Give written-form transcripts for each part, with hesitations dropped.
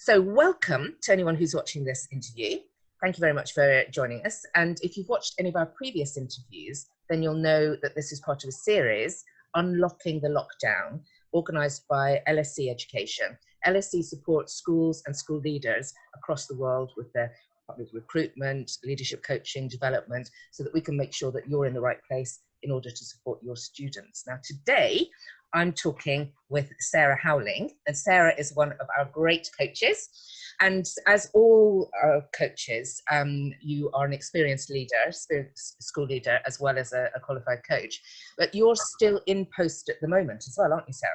So welcome to anyone who's watching this interview. Thank you very much for joining us. And if you've watched any of our previous interviews, then you'll know that this is part of a series, Unlocking the Lockdown, organised by LSC Education. LSC supports schools and school leaders across the world with recruitment, leadership coaching, development, so that we can make sure that you're in the right place in order to support your students. Now, today, I'm talking with Sarah Howling, and Sarah is one of our great coaches. And as all our coaches, you are an experienced leader, school leader, as well as a qualified coach. But you're still in post at the moment as well, aren't you, Sarah?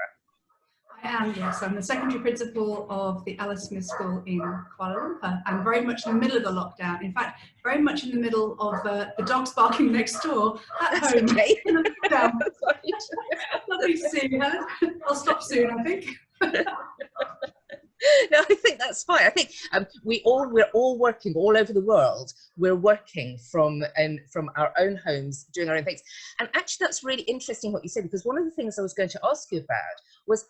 I am, yes. I'm the secondary principal of the Alice School in Kuala Lumpur. I'm very much in the middle of the lockdown. In fact, very much in the middle of the dogs barking next door at home. Okay. In the lockdown. Lovely to see you, Helen. I'll stop soon, I think. No, I think that's fine. I think we're all working all over the world. We're working from our own homes, doing our own things. And actually, that's really interesting what you said, because one of the things I was going to ask you about was,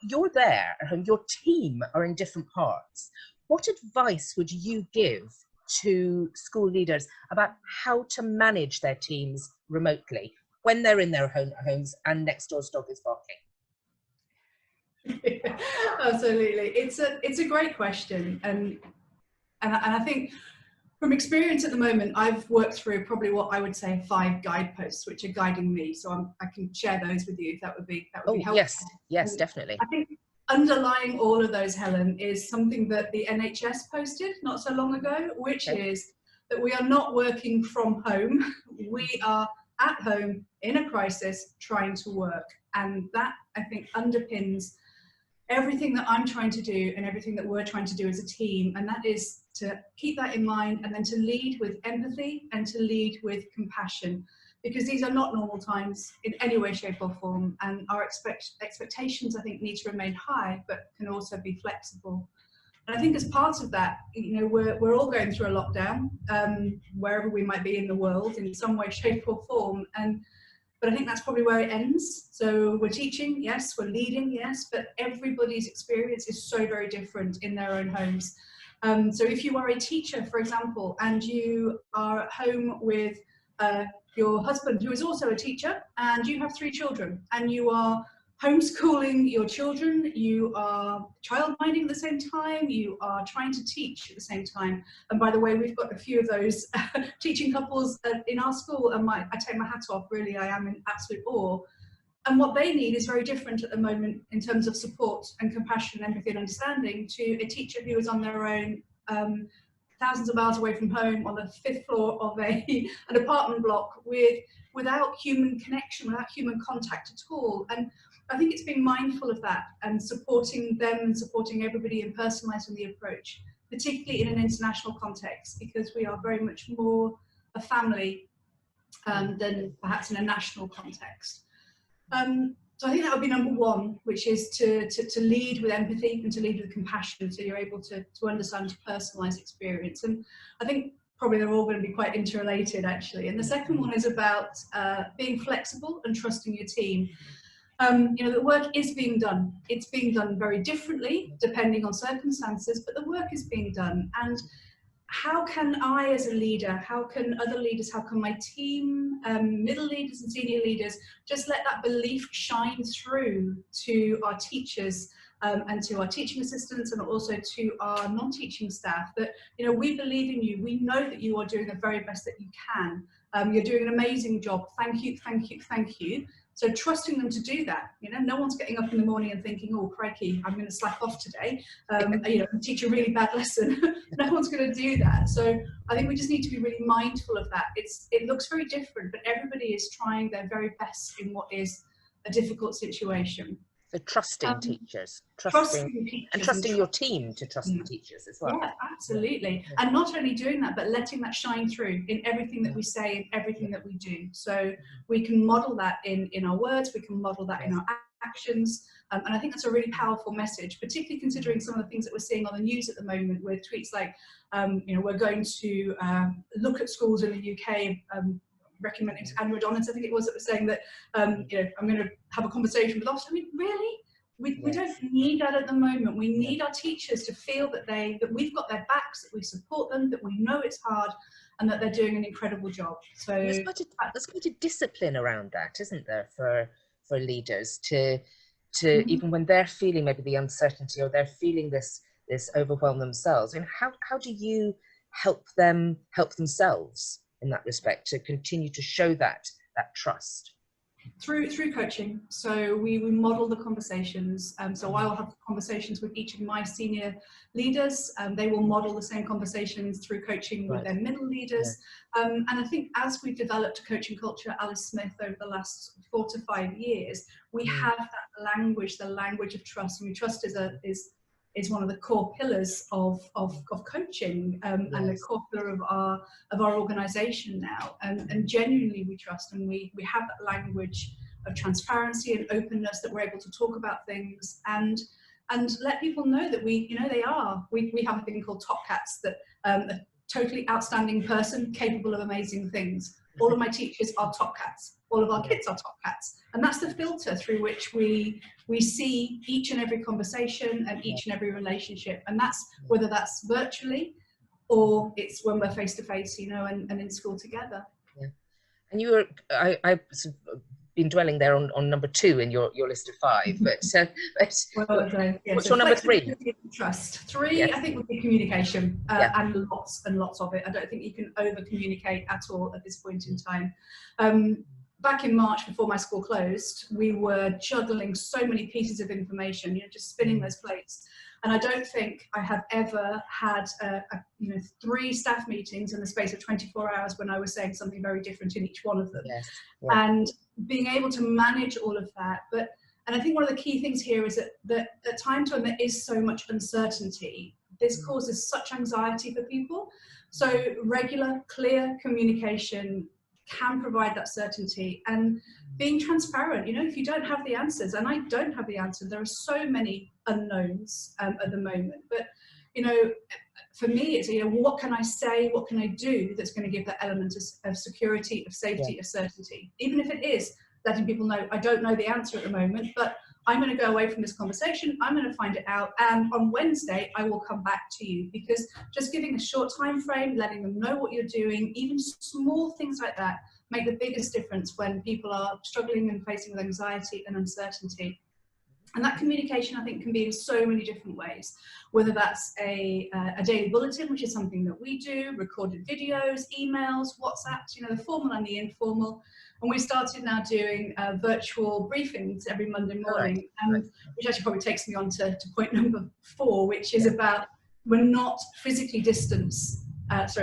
you're there and your team are in different parts. What advice would you give to school leaders about how to manage their teams remotely when they're in their homes and next door's dog is barking? Absolutely, it's a great question, and I think from experience at the moment, I've worked through probably what I would say 5 guideposts which are guiding me. So I can share those with you if that would be helpful. Yes, definitely. I think underlying all of those, Helen, is something that the NHS posted not so long ago, which is that we are not working from home. We are at home in a crisis trying to work, and that, I think, underpins everything that I'm trying to do and everything that we're trying to do as a team, and that is to keep that in mind and then to lead with empathy and to lead with compassion, because these are not normal times in any way, shape or form, and our expectations, I think, need to remain high but can also be flexible. And I think as part of that, you know, we're all going through a lockdown, wherever we might be in the world in some way, shape or form, but I think that's probably where it ends. So we're teaching, yes, we're leading, yes, but everybody's experience is so very different in their own homes. So if you are a teacher, for example, and you are at home with your husband, who is also a teacher, and you have 3 children, and you are homeschooling your children, you are childminding at the same time, you are trying to teach at the same time. And by the way, we've got a few of those teaching couples in our school, and I take my hat off, really, I am in absolute awe. And what they need is very different at the moment in terms of support and compassion, empathy and understanding to a teacher who is on their own, thousands of miles away from home on the 5th floor of an apartment block without human connection, without human contact at all. And I think it's being mindful of that and supporting them and supporting everybody and personalising the approach, particularly in an international context, because we are very much more a family than perhaps in a national context. So I think that would be number 1, which is to lead with empathy and to lead with compassion, so you're able to understand, to personalise experience. And I think probably they're all going to be quite interrelated, actually. And the second one is about being flexible and trusting your team. You know, the work is being done. It's being done very differently depending on circumstances, but the work is being done. And how can I, as a leader, how can other leaders, how can my team, middle leaders and senior leaders, just let that belief shine through to our teachers and to our teaching assistants and also to our non-teaching staff that, you know, we believe in you. We know that you are doing the very best that you can. You're doing an amazing job. Thank you, thank you, thank you. So trusting them to do that, you know, no one's getting up in the morning and thinking, oh, crikey, I'm going to slack off today, you know, teach a really bad lesson. No one's going to do that. So I think we just need to be really mindful of that. It looks very different, but everybody is trying their very best in what is a difficult situation. So trusting teachers, and trusting your team to trust the teachers as well. Yeah, absolutely. Yeah. And not only doing that, but letting that shine through in everything that we say and everything that we do. So we can model that in our words, we can model that in our actions. And I think that's a really powerful message, particularly considering some of the things that we're seeing on the news at the moment with tweets like, you know, we're going to look at schools in the UK, recommending to Anna Adonis, I think it was, that was saying that, you know, I'm going to have a conversation with Ofsted. I mean, really? We Yes. don't need that at the moment. We need our teachers to feel that we've got their backs, that we support them, that we know it's hard, and that they're doing an incredible job. So there's quite a discipline around that, isn't there, for leaders to even when they're feeling maybe the uncertainty, or they're feeling this overwhelm themselves. I mean, how do you help themselves in that respect to continue to show that trust? Through coaching. So we model the conversations. So I will have conversations with each of my senior leaders. They will model the same conversations through coaching with their middle leaders. And I think as we've developed a coaching culture at Alice Smith over the last 4 to 5 years, we have that language, the language of trust. And trust is one of the core pillars of coaching, and the core pillar of our organization now. And genuinely we trust, and we have that language of transparency and openness, that we're able to talk about things and let people know that we have a thing called Top Cats, that a totally outstanding person capable of amazing things. All of my teachers are Top Cats. All of our kids are Top Cats. And that's the filter through which we see each and every conversation and each and every relationship. And that's whether that's virtually or it's when we're face to face, and in school together. Yeah. And I've been dwelling there on number 2 in your list of 5, but what's your number 3? Trust. 3, I think, would be communication, and lots of it. I don't think you can over communicate at all at this point in time. Back in March, before my school closed, we were juggling so many pieces of information, just spinning those plates. And I don't think I have ever had 3 staff meetings in the space of 24 hours when I was saying something very different in each one of them. Yes. And being able to manage all of that. And I think one of the key things here is that at times when there is so much uncertainty, this causes such anxiety for people. So regular, clear communication can provide that certainty, and being transparent. If you don't have the answers, and I don't have the answer, there are so many unknowns at the moment, but for me it's what can I say, what can I do that's going to give that element of security, of safety, of certainty, even if it is letting people know I don't know the answer at the moment, but I'm going to go away from this conversation, I'm going to find it out, and on Wednesday I will come back to you. Because just giving a short time frame, letting them know what you're doing, even small things like that, make the biggest difference when people are struggling and facing with anxiety and uncertainty. And that communication, I think, can be in so many different ways, whether that's a daily bulletin, which is something that we do, recorded videos, emails, WhatsApps, the formal and the informal. And we started now doing virtual briefings every Monday morning, which actually probably takes me on to point number 4, which is about we're not physically distanced.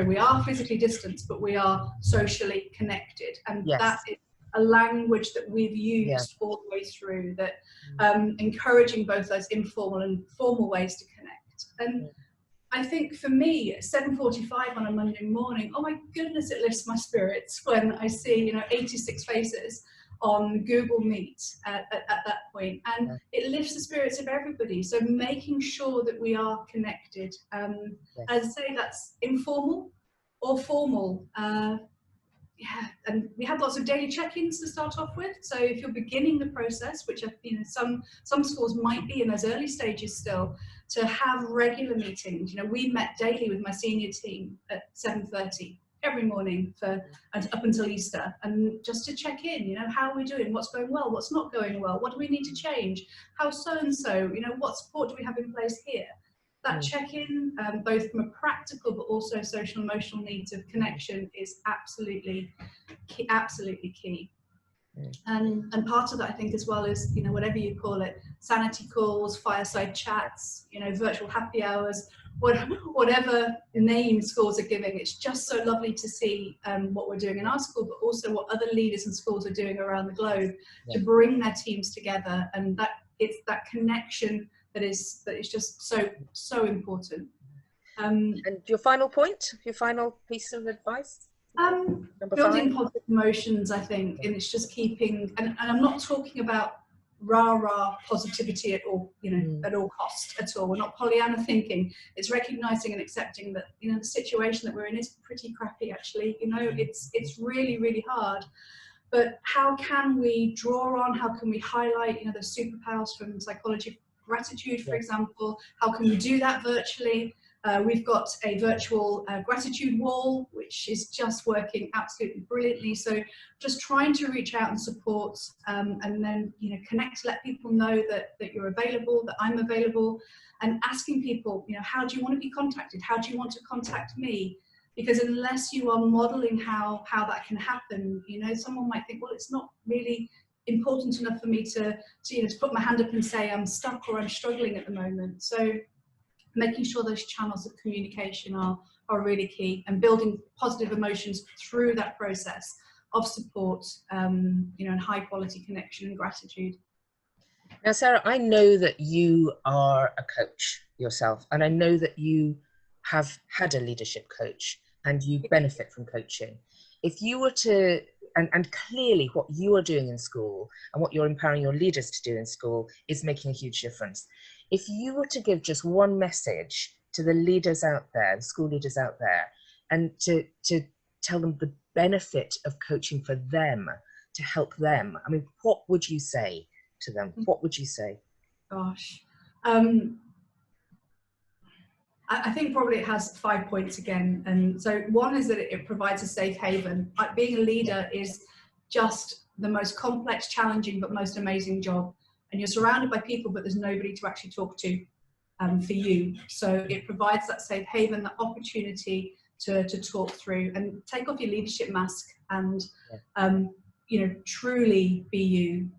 We are physically distanced, but we are socially connected. And that is a language that we've used all the way through, that encouraging both those informal and formal ways to connect. And I think for me, at 7:45 on a Monday morning, oh my goodness, it lifts my spirits when I see 86 faces on Google Meet at that point, and it lifts the spirits of everybody. So making sure that we are connected, as I say, that's informal or formal. And we had lots of daily check-ins to start off with. So if you're beginning the process, which some schools might be in those early stages still, to have regular meetings. We met daily with my senior team at 7:30 every morning up until Easter, and just to check in. How are we doing? What's going well? What's not going well? What do we need to change? How so and so? What support do we have in place here? That check-in, both from a practical but also social and emotional needs of connection, is absolutely key. And part of that, I think, as well, is whatever you call it, sanity calls, fireside chats, virtual happy hours, whatever name schools are giving. It's just so lovely to see what we're doing in our school, but also what other leaders and schools are doing around the globe to bring their teams together, and that it's that connection that is just so important. And your final point, your final piece of advice? Building positive emotions, I think, and it's just keeping, and I'm not talking about rah positivity at all, at all cost at all. We're not Pollyanna thinking. It's recognizing and accepting that the situation that we're in is pretty crappy, actually. It's really hard, but how can we draw on, how can we highlight, the superpowers from psychology of gratitude, for example? How can we do that virtually? We've got a virtual gratitude wall, which is just working absolutely brilliantly. So just trying to reach out and support, and then connect, let people know that you're available, that I'm available, and asking people, how do you want to be contacted? How do you want to contact me? Because unless you are modeling how that can happen, someone might think, well, it's not really important enough for me to put my hand up and say I'm stuck or I'm struggling at the moment. So making sure those channels of communication are really key, and building positive emotions through that process of support, and high quality connection and gratitude. Now, Sarah, I know that you are a coach yourself, and I know that you have had a leadership coach and you benefit from coaching. If you were to, and clearly what you are doing in school and what you're empowering your leaders to do in school is making a huge difference. If you were to give just one message to the leaders out there, the school leaders out there, and to tell them the benefit of coaching for them, to help them, I mean, what would you say to them? What would you say? Gosh. I think probably it has 5 points again. And so one is that it provides a safe haven. Like, being a leader is just the most complex, challenging, but most amazing job. And you're surrounded by people, but there's nobody to actually talk to for you. So it provides that safe haven, that opportunity to talk through and take off your leadership mask and, truly be you.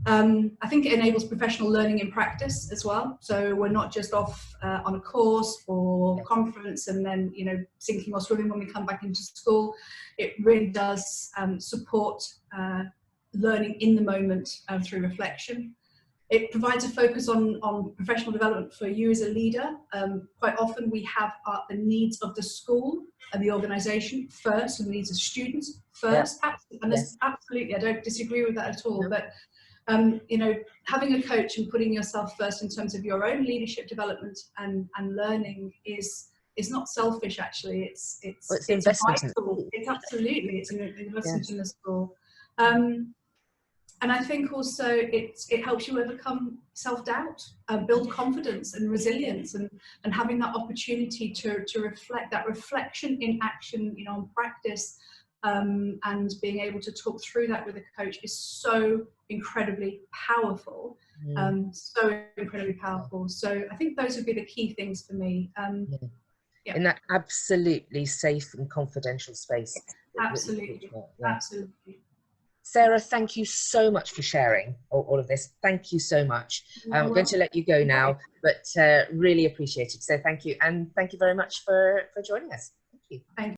I think it enables professional learning in practice as well. So we're not just off on a course or conference and then, sinking or swimming when we come back into school. It really does support learning in the moment through reflection. It provides a focus on professional development for you as a leader. Quite often we have the needs of the school and the organisation first, and the needs of students first. And absolutely, I don't disagree with that at all. But having a coach and putting yourself first in terms of your own leadership development and learning is not selfish. Actually, it's vital. It's absolutely, it's an investment in the school. And I think also it helps you overcome self-doubt, build confidence and resilience, and having that opportunity to reflect, that reflection in action, on practice, and being able to talk through that with a coach is so incredibly powerful. So incredibly powerful. So I think those would be the key things for me. In that absolutely safe and confidential space. Absolutely. Absolutely. Sarah, thank you so much for sharing all of this. Thank you so much. I'm going to let you go now, but really appreciate it. So thank you. And thank you very much for joining us. Thank you. Thank you.